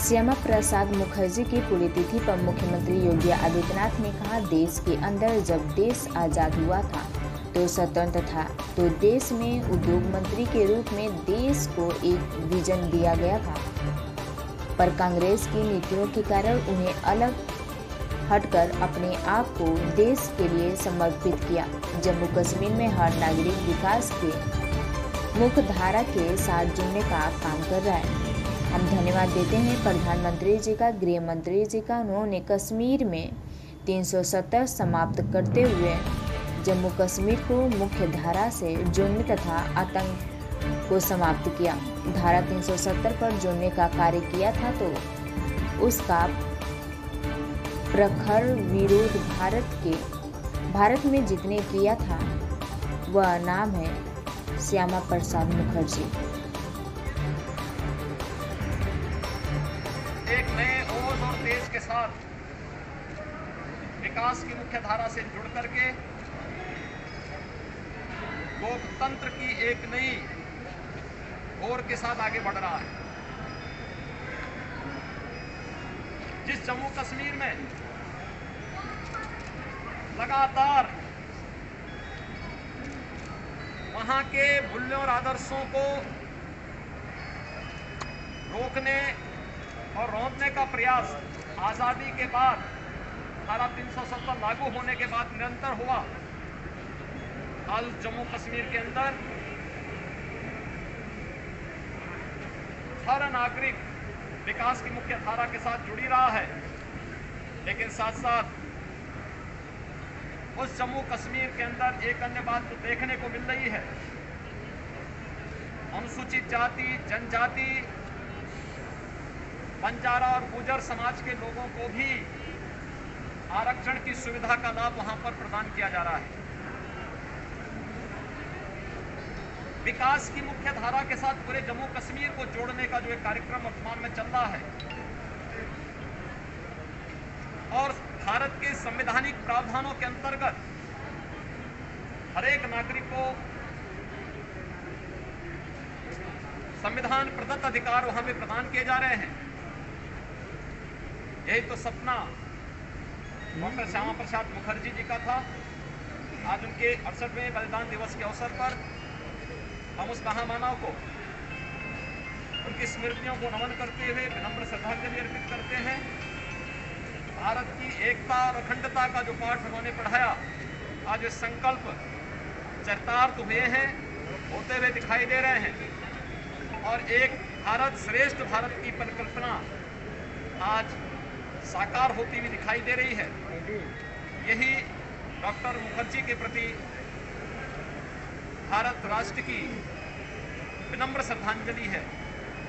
श्यामा प्रसाद मुखर्जी की पुण्यतिथि पर मुख्यमंत्री योगी आदित्यनाथ ने कहा, देश के अंदर जब देश आज़ाद हुआ था तो स्वतंत्र था, तो देश में उद्योग मंत्री के रूप में देश को एक विजन दिया गया था, पर कांग्रेस की नीतियों के कारण उन्हें अलग हटकर अपने आप को देश के लिए समर्पित किया। जम्मू कश्मीर में हर नागरिक विकास के मुख्य धारा के साथ जुड़ने का काम कर रहा है। हम धन्यवाद देते हैं प्रधानमंत्री जी का, गृह मंत्री जी का। उन्होंने कश्मीर में 370 समाप्त करते हुए जम्मू कश्मीर को मुख्य धारा से जोड़ने तथा आतंक को समाप्त किया। धारा 370 पर जोड़ने का कार्य किया था तो उसका प्रखर विरोध भारत में जितने किया था वह नाम है श्यामा प्रसाद मुखर्जी। एक नए ओज और तेज के साथ विकास की मुख्य धारा से जुड़ करके लोकतंत्र की एक नई ओर के साथ आगे बढ़ रहा है। जिस जम्मू कश्मीर में लगातार वहां के मूल्यों और आदर्शों को रोकने और रोकने का प्रयास आज़ादी के बाद धारा 370 लागू होने के बाद निरंतर हुआ, आज जम्मू कश्मीर के अंदर हर नागरिक विकास की मुख्य धारा के साथ जुड़ी रहा है। लेकिन साथ साथ उस जम्मू कश्मीर के अंदर एक अन्य बात तो देखने को मिल रही है, अनुसूचित जाति, जनजाति, बंजारा और गुर्जर समाज के लोगों को भी आरक्षण की सुविधा का लाभ वहां पर प्रदान किया जा रहा है। विकास की मुख्य धारा के साथ पूरे जम्मू कश्मीर को जोड़ने का जो एक कार्यक्रम वर्तमान में चल रहा है और भारत के संवैधानिक प्रावधानों के अंतर्गत हर एक नागरिक को संविधान प्रदत्त अधिकार वहां पे प्रदान किए जा रहे हैं। यही तो सपना डॉक्टर श्यामा प्रसाद मुखर्जी जी का था। आज उनके 68वें बलिदान दिवस के अवसर पर हम उस महामानव को, उनकी स्मृतियों को नमन करते हुए विनम्र श्रद्धांजलि अर्पित करते हैं। भारत की एकता और अखंडता का जो पाठ उन्होंने पढ़ाया, आज वे संकल्प चरितार्थ हुए हैं, होते हुए दिखाई दे रहे हैं और एक भारत श्रेष्ठ भारत की परिकल्पना आज साकार होती हुई दिखाई दे रही है। यही डॉक्टर मुखर्जी के प्रति भारत राष्ट्र की विनम्र श्रद्धांजलि है।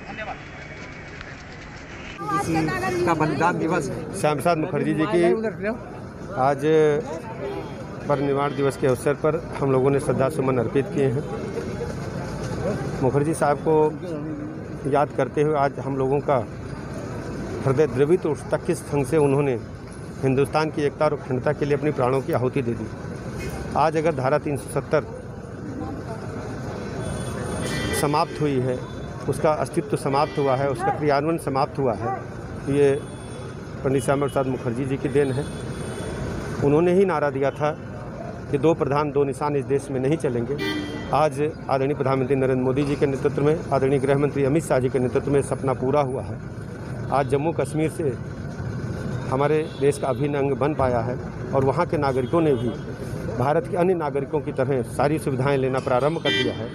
धन्यवाद। का बलिदान दिवस श्यामा प्रसाद मुखर्जी जी की आज परिनिर्वाण दिवस के अवसर पर हम लोगों ने श्रद्धा सुमन अर्पित किए हैं। मुखर्जी साहब को याद करते हुए आज हम लोगों का हृदय द्रवित उठता किस ढंग से उन्होंने हिंदुस्तान की एकता और अखंडता के लिए अपनी प्राणों की आहुति दे दी। आज अगर धारा 370 समाप्त हुई है, उसका अस्तित्व समाप्त हुआ है, उसका क्रियान्वयन समाप्त हुआ है, ये पंडित श्यामा प्रसाद मुखर्जी जी की देन है। उन्होंने ही नारा दिया था कि 2 प्रधान 2 निशान इस देश में नहीं चलेंगे। आज आदरणीय प्रधानमंत्री नरेंद्र मोदी जी के नेतृत्व में, आदरणीय गृह मंत्री अमित शाह जी के नेतृत्व में सपना पूरा हुआ है। आज जम्मू कश्मीर से हमारे देश का अभिन्न अंग बन पाया है और वहाँ के नागरिकों ने भी भारत के अन्य नागरिकों की तरह सारी सुविधाएं लेना प्रारंभ कर दिया है।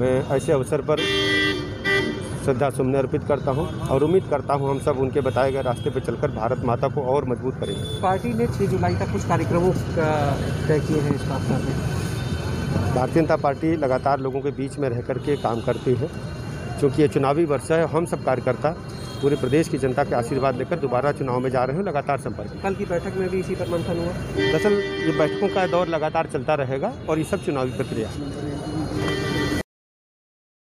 मैं ऐसे अवसर पर श्रद्धा सुमन अर्पित करता हूं और उम्मीद करता हूं हम सब उनके बताए गए रास्ते पर चलकर भारत माता को और मजबूत करेंगे। पार्टी ने 6 जुलाई तक कुछ कार्यक्रमों का तय किए हैं इस बात में। भारतीय जनता पार्टी लगातार लोगों के बीच में रह करके काम करती है। क्योंकि ये चुनावी वर्ष है, हम सब कार्यकर्ता पूरे प्रदेश की जनता के आशीर्वाद लेकर दोबारा चुनाव में जा रहे हैं। लगातार संपर्क। कल की बैठक में भी इसी पर मंथन हुआ। दरअसल ये बैठकों का दौर लगातार चलता रहेगा और ये सब चुनावी प्रक्रिया।